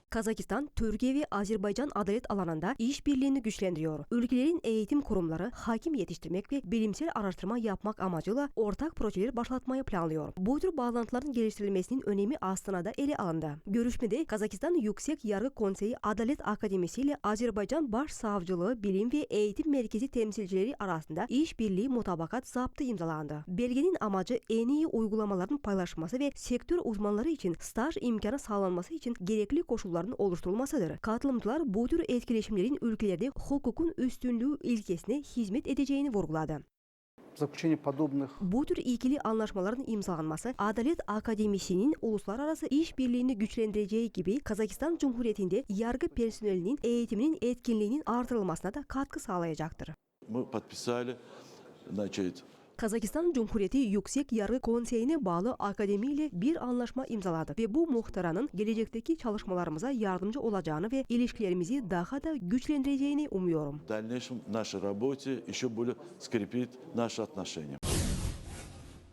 Kazakistan, Türkiye ve Azerbaycan adalet alanında işbirliğini güçlendiriyor. Ülkelerin eğitim kurumları hakim yetiştirmek ve bilimsel araştırma yapmak amacıyla ortak projeler başlatmayı planlıyor. Bu tür bağlantıların geliştirilmesinin önemi Astana'da ele alındı. Görüşmede Kazakistan Yüksek Yargı Konseyi Adalet Akademisi ile Azerbaycan Başsavcılığı Bilim ve Eğitim Merkezi temsilcileri arasında işbirliği mutabakat zaptı imzalandı. Belgenin amacı en iyi uygulamaların paylaşılması ve sektör uzmanları için staj imkanı sağlanması için gerekli koşulların oluşturulmasıdır. Katılımcılar bu tür etkileşimlerin ülkelerde hukukun üstünlüğü ilkesine hizmet edeceğini vurguladı. Bu tür ikili anlaşmaların imzalanması Adalet Akademisi'nin uluslararası işbirliğini güçlendireceği gibi Kazakistan Cumhuriyeti'nde yargı personelinin eğitiminin etkinliğinin artırılmasına da katkı sağlayacaktır. Kazakistan Cumhuriyeti Yüksek Yargı Konseyi'ne bağlı akademi ile bir anlaşma imzaladı ve bu muhtaranın gelecekteki çalışmalarımıza yardımcı olacağını ve ilişkilerimizi daha da güçlendireceğini umuyorum. В дальнейшем в нашей работе еще более скрепит наши отношения.